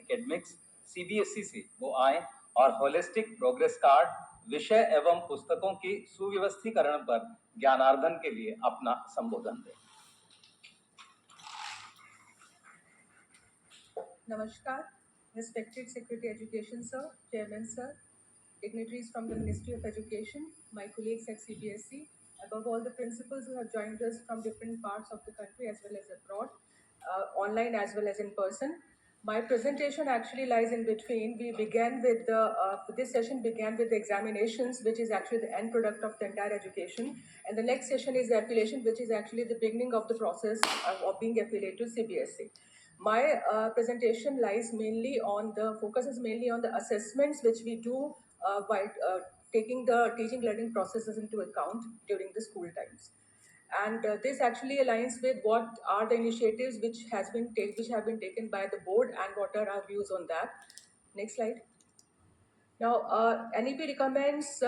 Academics CBSE से वो आए और होलिस्टिक प्रोग्रेस कार्ड विषय एवं पुस्तकों की सुव्यवस्थीकरण पर ज्ञानार्जन के लिए अपना संबोधन दें। Namaskar, respected Secretary Education Sir, Chairman Sir, dignitaries from the Ministry of Education, my colleagues at CBSE, above all the principals who have joined us from different parts of the country as well as abroad, online as well as in person. My presentation actually lies in between. We began with this session began with the examinations, which is actually the end product of the entire education. And the next session is the affiliation, which is actually the beginning of the process of being affiliated to CBSE. My presentation lies mainly on the focus is mainly on the assessments which we do while taking the teaching learning processes into account during the school times. And this actually aligns with what are the initiatives which have been taken by the board and what are our views on that. Next slide. Now, NEP recommends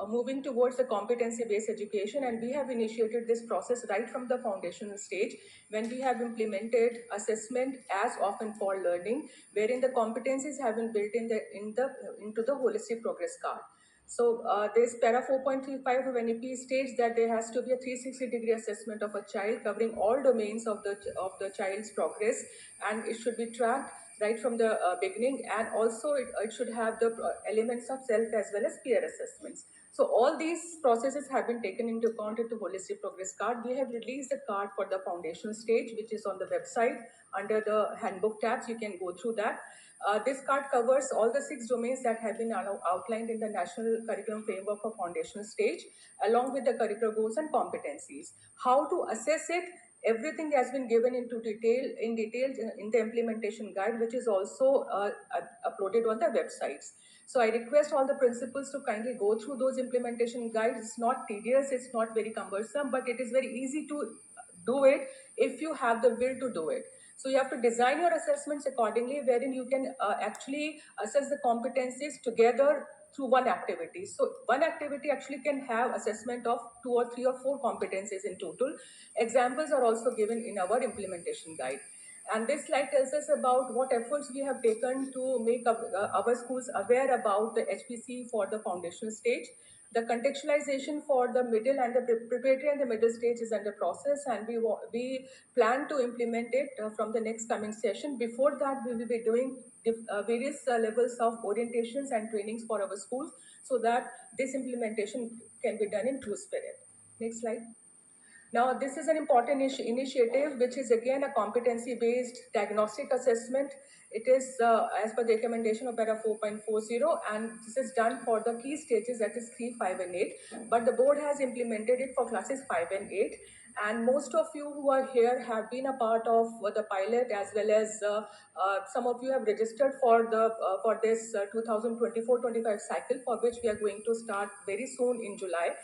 moving towards the competency-based education, and we have initiated this process right from the foundational stage when we have implemented assessment as often for learning, wherein the competencies have been built into the holistic progress card. So this para 4.35 of NEP states that there has to be a 360-degree assessment of a child covering all domains of the child's progress, and it should be tracked right from the beginning, and also it should have the elements of self as well as peer assessments. So all these processes have been taken into account into holistic progress card. We have released the card for the foundation stage, which is on the website under the handbook tabs. You can go through that. This card covers all the 6 domains that have been outlined in the National Curriculum Framework for Foundational Stage, along with the curricular goals and competencies. How to assess it? Everything has been given in detail in the implementation guide, which is also uploaded on the websites. So I request all the principals to kindly go through those implementation guides. It's not tedious, it's not very cumbersome, but it is very easy to do it if you have the will to do it. So you have to design your assessments accordingly, wherein you can actually assess the competencies together through one activity. So one activity actually can have assessment of 2 or 3 or 4 competencies in total. Examples are also given in our implementation guide. And this slide tells us about what efforts we have taken to make our schools aware about the HPC for the foundational stage. The contextualization for the middle and the preparatory and the middle stage is under process, and we plan to implement it from the next coming session. Before that, we will be doing various levels of orientations and trainings for our schools so that this implementation can be done in true spirit. Next slide. Now, this is an important initiative, which is again a competency-based diagnostic assessment. It is as per the recommendation of para 4.40, and this is done for the key stages, that is 3, 5, and 8. But the board has implemented it for classes 5 and 8. And most of you who are here have been a part of the pilot, as well as some of you have registered for this 2024-25 cycle, for which we are going to start very soon in July.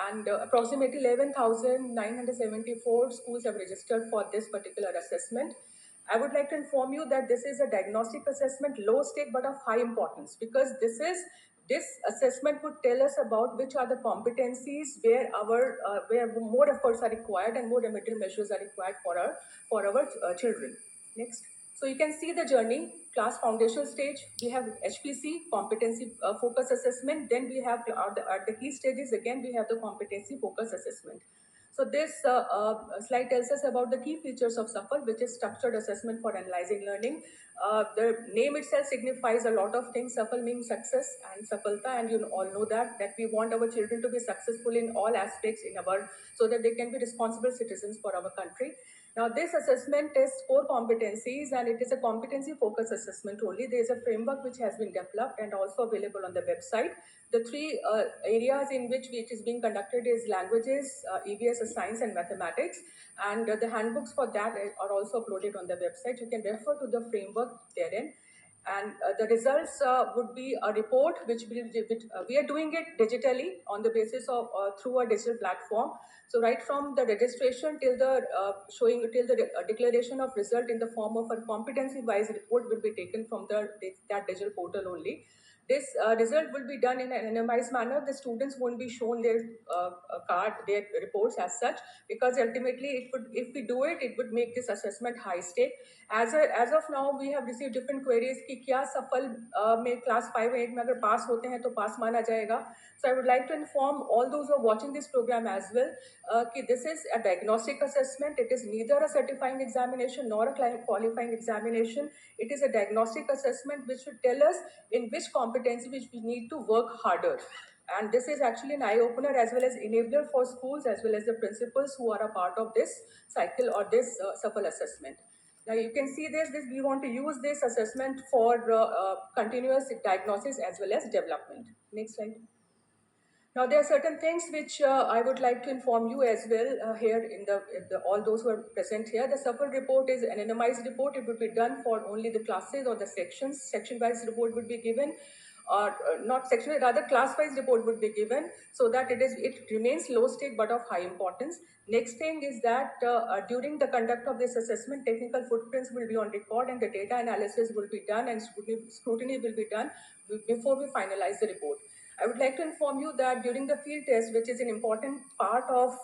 And approximately 11,974 schools have registered for this particular assessment. I would like to inform you that this is a diagnostic assessment, low stake but of high importance, because this assessment would tell us about which are the competencies where more efforts are required and more remedial measures are required for our children. Next. So you can see the journey. Class foundational stage, we have HPC, competency focus assessment. Then we have at the key stages, again, we have the competency focus assessment. So this slide tells us about the key features of SAFL, which is structured assessment for analyzing learning. The name itself signifies a lot of things. SAFL means success and Safalta, and you all know that we want our children to be successful in all aspects so that they can be responsible citizens for our country. Now, this assessment tests 4 competencies, and it is a competency-focused assessment only. There is a framework which has been developed and also available on the website. The 3 areas in which it is being conducted is languages, EVS, science, and mathematics. And the handbooks for that are also uploaded on the website. You can refer to the framework therein. And the results would be a report which we are doing it digitally on the basis of through a digital platform. So right from the registration till the declaration of result in the form of a competency-wise report will be taken from that digital portal only. This result will be done in an anonymized manner. The students won't be shown their card, their reports as such, because ultimately it would, if we do it, it would make this assessment high stake. As of now, we have received different queries कि क्या सफल में class 5 8 में अगर pass होते हैं तो pass माना जाएगा. So I would like to inform all those who are watching this program as well that this is a diagnostic assessment. It is neither a certifying examination nor a qualifying examination. It is a diagnostic assessment which should tell us in which competency which we need to work harder. And this is actually an eye-opener as well as enabler for schools as well as the principals who are a part of this cycle or this SAFL assessment. Now you can see this we want to use this assessment for continuous diagnosis as well as development. Next slide. Now there are certain things which I would like to inform you as well here in all those who are present here. The SAFL report is an anonymized report. It would be done for only the classes or the sections. Section-wise report would be given, or not section, rather class-wise report would be given, so that it remains low stake but of high importance. Next thing is that during the conduct of this assessment, technical footprints will be on record and the data analysis will be done and scrutiny will be done before we finalize the report. I would like to inform you that during the field test, which is an important part of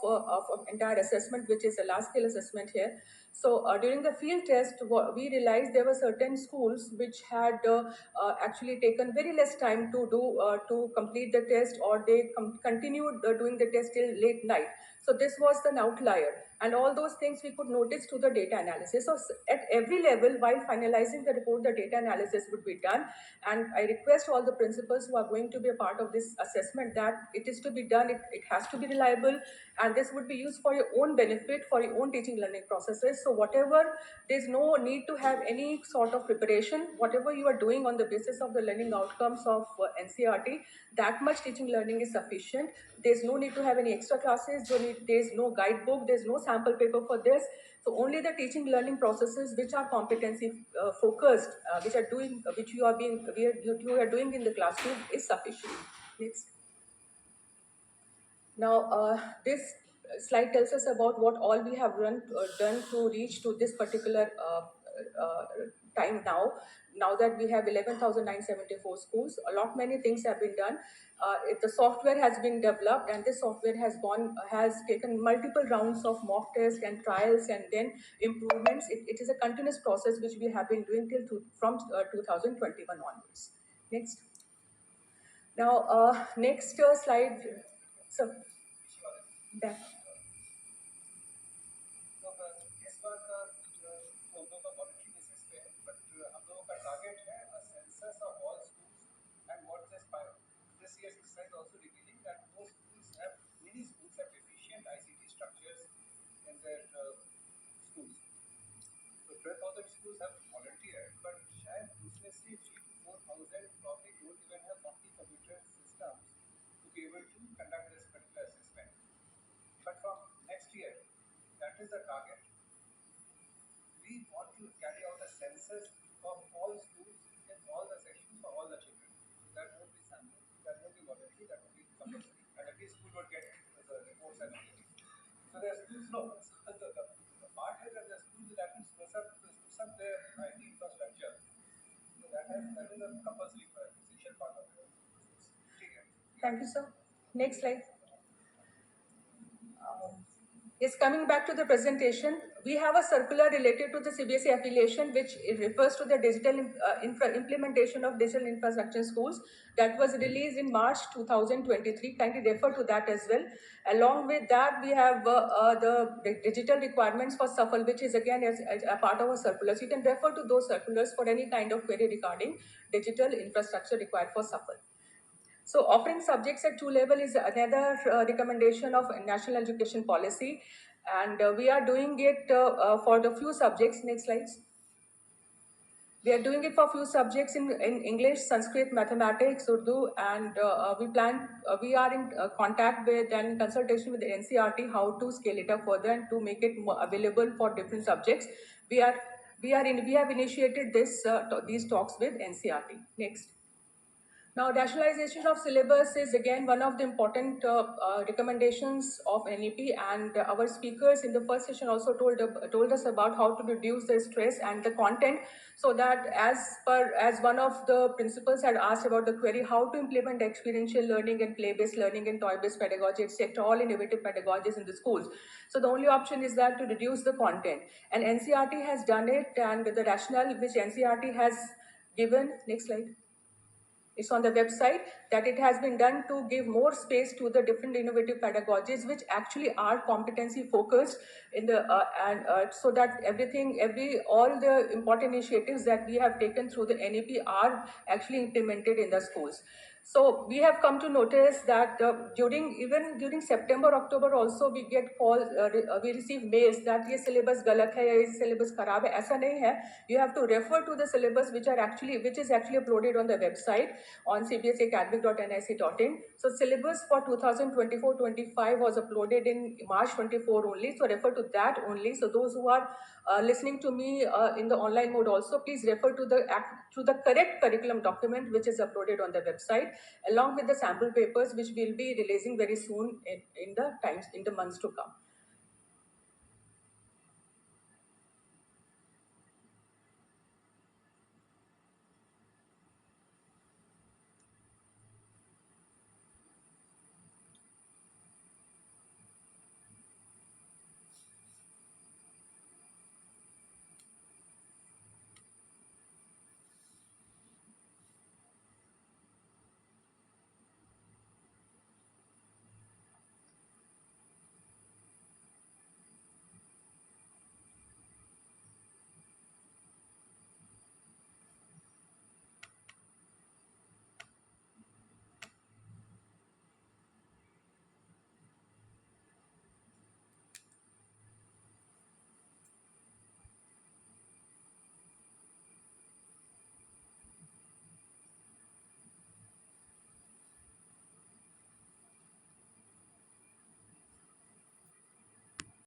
entire assessment, which is a large-scale assessment here. So during the field test, we realized there were certain schools which had actually taken very less time to complete the test, or they continued doing the test till late night. So this was an outlier, and all those things we could notice through the data analysis. So at every level, while finalizing the report, the data analysis would be done. And I request all the principals who are going to be a part of this assessment that it is to be done, it has to be reliable, and this would be used for your own benefit, for your own teaching learning processes. So whatever, there's no need to have any sort of preparation. Whatever you are doing on the basis of the learning outcomes of NCERT, that much teaching learning is sufficient. There's no need to have any extra classes, there's no guidebook, there's no sample paper for this. So only the teaching learning processes which are competency focused, which you are doing in the classroom is sufficient. Next. Now, this slide tells us about what all we have done to reach to this particular time now. Now that we have 11,974 schools, a lot many things have been done. The software has been developed, and this software has taken multiple rounds of mock tests and trials and then improvements. It is a continuous process which we have been doing from 2021 onwards. Next. Now, next slide. So, that. इस बार का हम लोग का monetary basis पे है, but हम लोगों का टारगेट है a census of all schools, and what this year's exercise also revealing that many schools have deficient ICT structures in their schools. So 12,000 schools have volunteered, but शायद उसमें से 3,000 to 4,000 probably don't even have 40 computer systems to be able to conduct this particular assessment. But from next year, that is the target. We want to carry out a census of all schools in all the sections for all the children. That won't be sample, that won't be voluntary, that will be compulsory. And every school will get the reports and everything. So there are schools, the part is that the schools will have to spruce up their IT infrastructure. So that is a compulsory essential part of it. Thank you, sir. Next slide. Is coming back to the presentation, we have a circular related to the CBSE affiliation, which refers to the digital implementation of digital infrastructure in schools, that was released in March 2023. Kindly refer to that as well. Along with that, we have the digital requirements for SAFL, which is again as a part of a circular. So you can refer to those circulars for any kind of query regarding digital infrastructure required for SAFL. So offering subjects at 2 level is another recommendation of National Education Policy, and we are doing it for the few subjects. Next slides. We are doing it for few subjects in English, Sanskrit, Mathematics, Urdu, and we are in contact with and consultation with the NCERT how to scale it up further and to make it more available for different subjects. We have initiated these talks with NCERT. Next. Now, rationalization of syllabus is again one of the important recommendations of NEP, and our speakers in the first session also told us about how to reduce the stress and the content, so that as one of the principals had asked about the query, how to implement experiential learning and play-based learning and toy-based pedagogy, etc., all innovative pedagogies in the schools. So the only option is that to reduce the content, and NCERT has done it, and the rationale which NCERT has given, next slide. It's on the website that it has been done to give more space to the different innovative pedagogies, which actually are competency focused in the so that all the important initiatives that we have taken through the NEP are actually implemented in the schools. So we have come to notice that during September, October also we get calls, we receive mails that ये syllabus गलत है या ये syllabus खराब है. ऐसा नहीं है. You have to refer to the syllabus which is actually uploaded on the website on cbsacademic.nic.in. So syllabus for 2024-25 was uploaded in March 24 only. So refer to that only. So those who are listening to me in the online mode also, please refer to the correct curriculum document which is uploaded on the website, along with the sample papers which we'll be releasing very soon in the months to come.